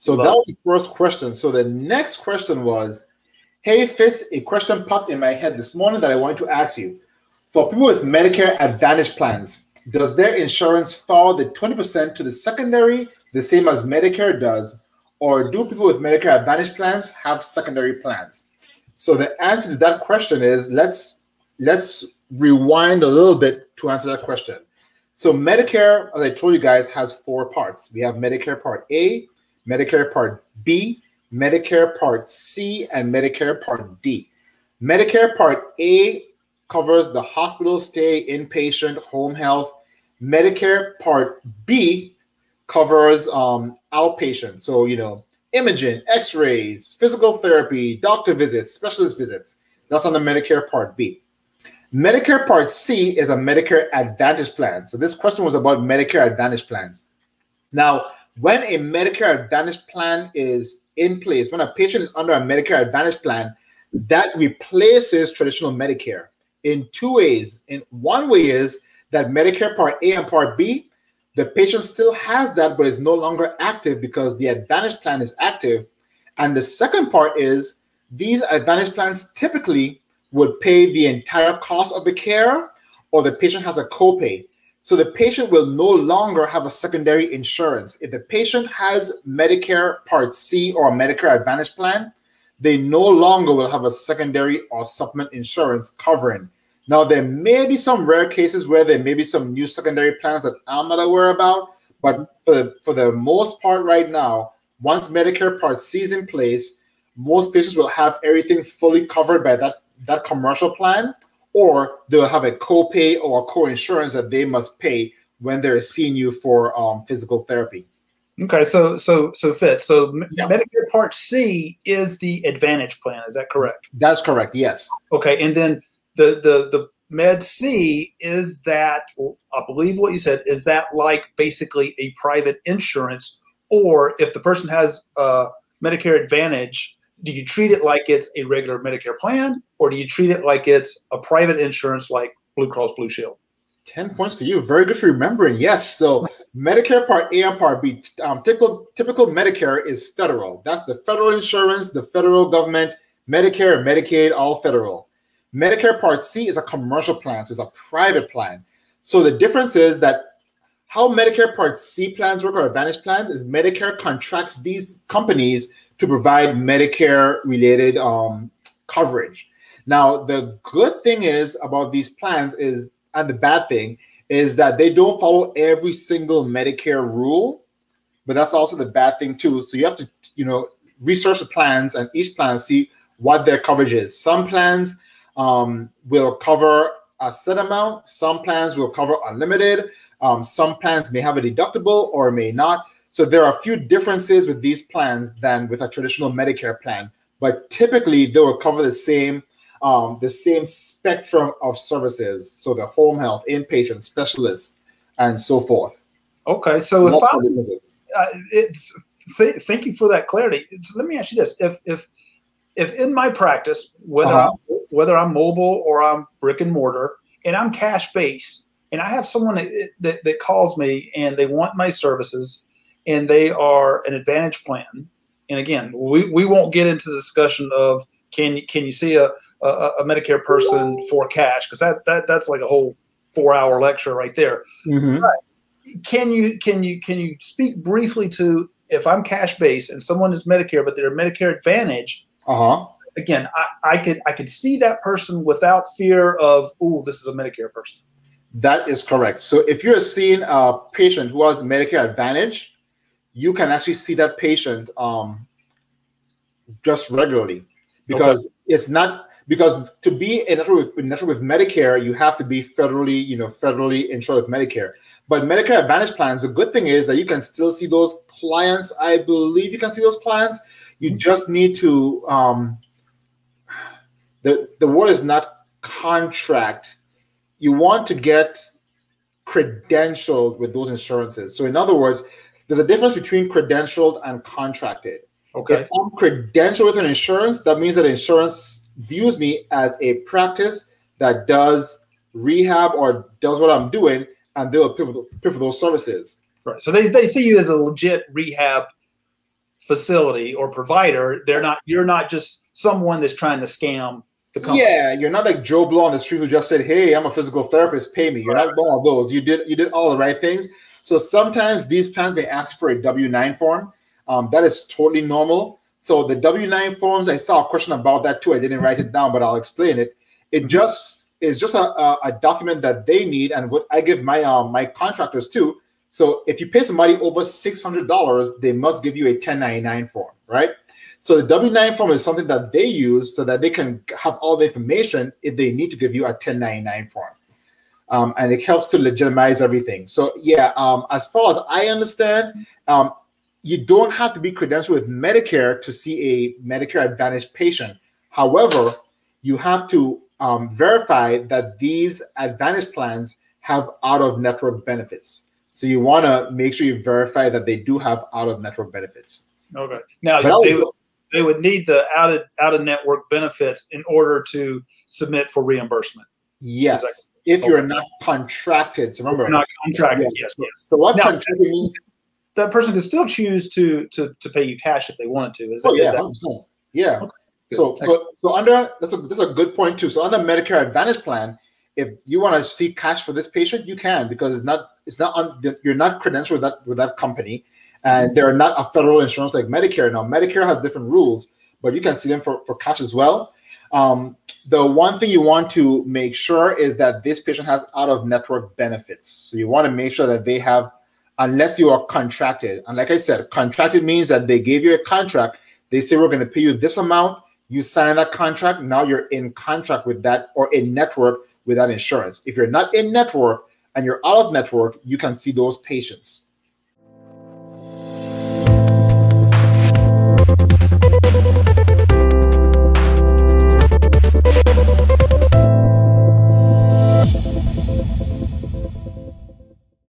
So that was the first question. So the next question was, hey, Fitz, a question popped in my head this morning that I wanted to ask you. For people with Medicare Advantage plans, does their insurance follow the 20% to the secondary, the same as Medicare does, or do people with Medicare Advantage plans have secondary plans? So the answer to that question is, let's rewind a little bit to answer that question. So Medicare, as I told you guys, has 4 parts. We have Medicare Part A, Medicare Part B, Medicare Part C, and Medicare Part D. Medicare Part A covers the hospital stay, inpatient, home health. Medicare Part B covers outpatient. So, imaging, x-rays, physical therapy, doctor visits, specialist visits. That's on the Medicare Part B. Medicare Part C is a Medicare Advantage plan. So this question was about Medicare Advantage plans. Now, when a Medicare Advantage plan is in place, when a patient is under a Medicare Advantage plan, that replaces traditional Medicare in 2 ways. In one way is that Medicare Part A and Part B, the patient still has that, but is no longer active because the Advantage plan is active. And the second part is these Advantage plans typically would pay the entire cost of the care, or the patient has a copay. So the patient will no longer have a secondary insurance. If the patient has Medicare Part C or a Medicare Advantage plan, they no longer will have a secondary or supplement insurance covering. Now, there may be some rare cases where there may be some new secondary plans that I'm not aware about, but for the most part right now, once Medicare Part C is in place, most patients will have everything fully covered by that commercial plan, or they'll have a copay or a co-insurance that they must pay when they're seeing you for physical therapy. Okay, so Fitz, yeah. Medicare Part C is the Advantage plan, is that correct? That's correct, yes. Okay, and then the Med C, is that, I believe what you said, is that like basically a private insurance, or if the person has Medicare Advantage, do you treat it like it's a regular Medicare plan, or do you treat it like it's a private insurance like Blue Cross Blue Shield? 10 points for you. Very good for remembering. Yes. So Medicare Part A and Part B, typical Medicare is federal. That's the federal insurance, the federal government, Medicare, Medicaid, all federal. Medicare Part C is a commercial plan. So it's a private plan. So the difference is that how Medicare Part C plans work, or Advantage plans, is Medicare contracts these companies to provide Medicare-related coverage. Now, the good thing is about these plans is, and the bad thing is, that they don't follow every single Medicare rule, but that's also the bad thing too. So you have to, research the plans, and each plan see what their coverage is. Some plans will cover a set amount. Some plans will cover unlimited. Some plans may have a deductible or may not. So there are a few differences with these plans than with a traditional Medicare plan, but typically they will cover the same spectrum of services. So the home health, inpatient, specialists, and so forth. Okay, so thank you for that clarity. Let me ask you this: if in my practice, whether I'm mobile or I'm brick and mortar, and I'm cash based, and I have someone that calls me and they want my services, and they are an Advantage plan, and again, we won't get into the discussion of can you see a Medicare person for cash, because that's like a whole 4-hour lecture right there. Mm-hmm. But can you speak briefly to, if I'm cash based and someone is Medicare but they're Medicare Advantage? Again, I could see that person without fear of, oh, this is a Medicare person. That is correct. So if you're seeing a patient who has Medicare Advantage, you can actually see that patient just regularly, because it's not, because to be in network with Medicare, you have to be federally insured with Medicare. But Medicare Advantage plans, the good thing is that you can still see those clients. I believe you can see those clients. You just need to, the word is not contract. You want to get credentialed with those insurances. So in other words, there's a difference between credentialed and contracted. Okay. If I'm credentialed with an insurance, that means that insurance views me as a practice that does rehab or does what I'm doing, and they'll pay for those services. Right. So they see you as a legit rehab facility or provider. You're not just someone that's trying to scam the company. Yeah, you're not like Joe Blow on the street who just said, "Hey, I'm a physical therapist, pay me." You're not one of those. You did all the right things. So sometimes these plans may ask for a W-9 form. That is totally normal. So the W-9 forms, I saw a question about that too. I didn't write it down, but I'll explain it. It just is just a document that they need, and what I give my my contractors too. So if you pay somebody over $600, they must give you a 1099 form, right? So the W-9 form is something that they use so that they can have all the information if they need to give you a 1099 form. And it helps to legitimize everything. So yeah, as far as I understand, you don't have to be credentialed with Medicare to see a Medicare Advantage patient. However, you have to verify that these Advantage plans have out-of-network benefits. So you want to make sure you verify that they do have out-of-network benefits. Okay. Now they would need the out-of-network benefits in order to submit for reimbursement. Yes, if you're not contracted. So remember, not contracted. Yes. So what contracting means? That person could still choose to pay you cash if they wanted to. Yeah. Okay. So under that's a good point too. So under Medicare Advantage plan, if you want to see cash for this patient, you can, because you're not credentialed with that company, and they're not a federal insurance like Medicare. Now Medicare has different rules, but you can see them for cash as well. The one thing you want to make sure is that this patient has out-of-network benefits. So you want to make sure that they have, unless you are contracted. And like I said, contracted means that they gave you a contract. They say, we're going to pay you this amount. You sign that contract. Now you're in contract with that, or in network with that insurance. If you're not in network and you're out of network, you can see those patients.